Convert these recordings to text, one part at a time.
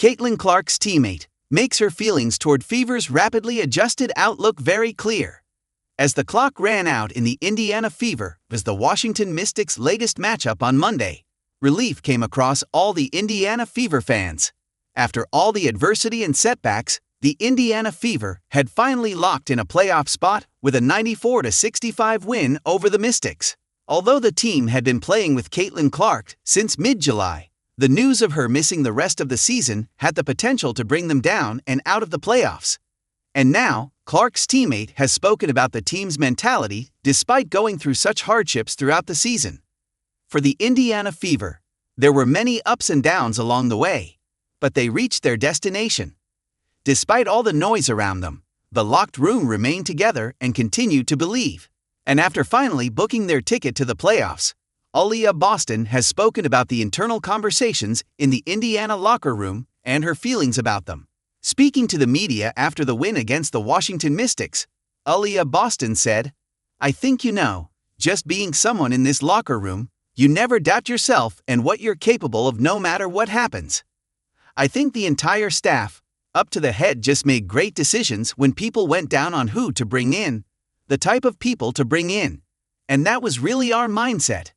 Caitlin Clark's teammate, makes her feelings toward Fever's rapidly adjusted outlook very clear. As the clock ran out in the Indiana Fever was the Washington Mystics' latest matchup on Monday, relief came across all the Indiana Fever fans. After all the adversity and setbacks, the Indiana Fever had finally locked in a playoff spot with a 94-65 win over the Mystics. Although the team had been playing with Caitlin Clark since mid-July, the news of her missing the rest of the season had the potential to bring them down and out of the playoffs. And now, Clark's teammate has spoken about the team's mentality despite going through such hardships throughout the season. For the Indiana Fever, there were many ups and downs along the way, but they reached their destination. Despite all the noise around them, the locked room remained together and continued to believe. And after finally booking their ticket to the playoffs, Aaliyah Boston has spoken about the internal conversations in the Indiana locker room and her feelings about them. Speaking to the media after the win against the Washington Mystics, Aaliyah Boston said, "I think just being someone in this locker room, you never doubt yourself and what you're capable of no matter what happens. I think the entire staff, up to the head, just made great decisions when people went down on who to bring in, the type of people to bring in, and that was really our mindset."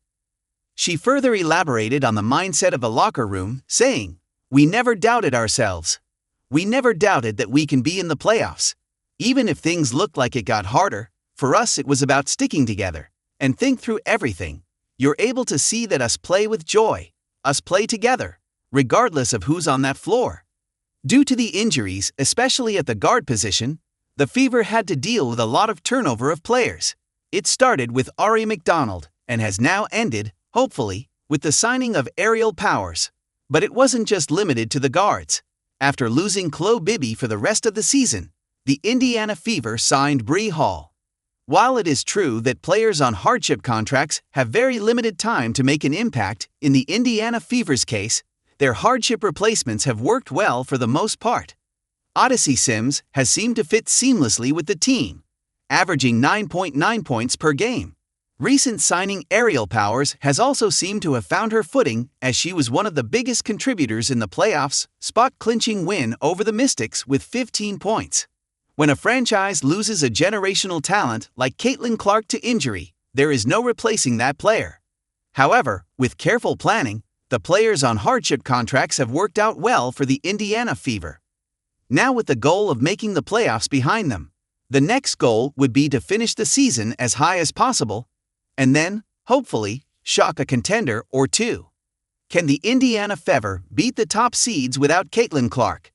She further elaborated on the mindset of the locker room, saying, "We never doubted ourselves. We never doubted that we can be in the playoffs. Even if things looked like it got harder, for us it was about sticking together and think through everything. You're able to see that us play with joy, us play together, regardless of who's on that floor." Due to the injuries, especially at the guard position, the Fever had to deal with a lot of turnover of players. It started with Ari McDonald and has now ended, hopefully, with the signing of Aerial Powers. But it wasn't just limited to the guards. After losing Chloe Bibby for the rest of the season, the Indiana Fever signed Bree Hall. While it is true that players on hardship contracts have very limited time to make an impact, in the Indiana Fever's case, their hardship replacements have worked well for the most part. Odyssey Sims has seemed to fit seamlessly with the team, averaging 9.9 points per game. Recent signing Aerial Powers has also seemed to have found her footing, as she was one of the biggest contributors in the playoffs, spot-clinching win over the Mystics with 15 points. When a franchise loses a generational talent like Caitlin Clark to injury, there is no replacing that player. However, with careful planning, the players on hardship contracts have worked out well for the Indiana Fever. Now, with the goal of making the playoffs behind them, the next goal would be to finish the season as high as possible, and then, hopefully, shock a contender or two. Can the Indiana Fever beat the top seeds without Caitlin Clark?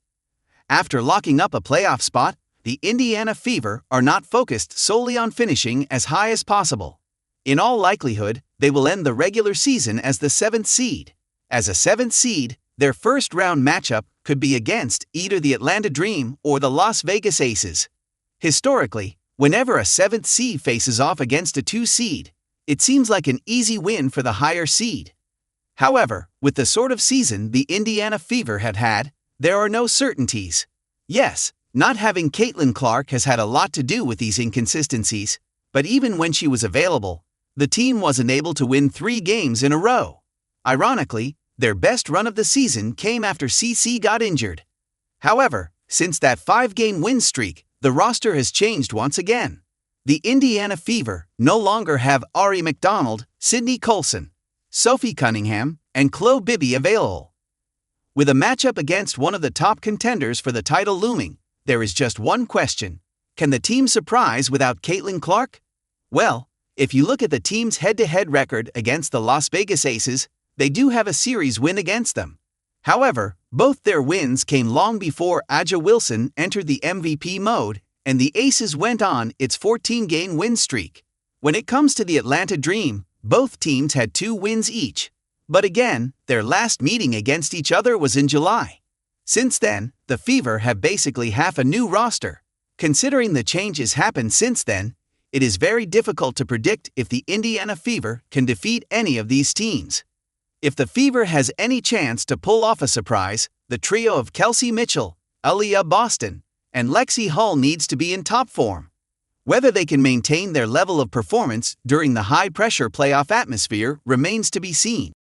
After locking up a playoff spot, the Indiana Fever are not focused solely on finishing as high as possible. In all likelihood, they will end the regular season as the 7th seed. As a 7th seed, their first-round matchup could be against either the Atlanta Dream or the Las Vegas Aces. Historically, whenever a 7th seed faces off against a 2 seed, it seems like an easy win for the higher seed. However, with the sort of season the Indiana Fever have had, there are no certainties. Yes, not having Caitlin Clark has had a lot to do with these inconsistencies, but even when she was available, the team wasn't able to win 3 games in a row. Ironically, their best run of the season came after CC got injured. However, since that 5-game win streak, the roster has changed once again. The Indiana Fever no longer have Ari McDonald, Sydney Colson, Sophie Cunningham, and Chloe Bibby available. With a matchup against one of the top contenders for the title looming, there is just one question: can the team surprise without Caitlin Clark? Well, if you look at the team's head-to-head record against the Las Vegas Aces, they do have a series win against them. However, both their wins came long before A'ja Wilson entered the MVP mode, and the Aces went on its 14-game win streak. When it comes to the Atlanta Dream, both teams had 2 wins each. But again, their last meeting against each other was in July. Since then, the Fever have basically half a new roster. Considering the changes happened since then, it is very difficult to predict if the Indiana Fever can defeat any of these teams. If the Fever has any chance to pull off a surprise, the trio of Kelsey Mitchell, Aaliyah Boston, and Lexi Hull needs to be in top form. Whether they can maintain their level of performance during the high-pressure playoff atmosphere remains to be seen.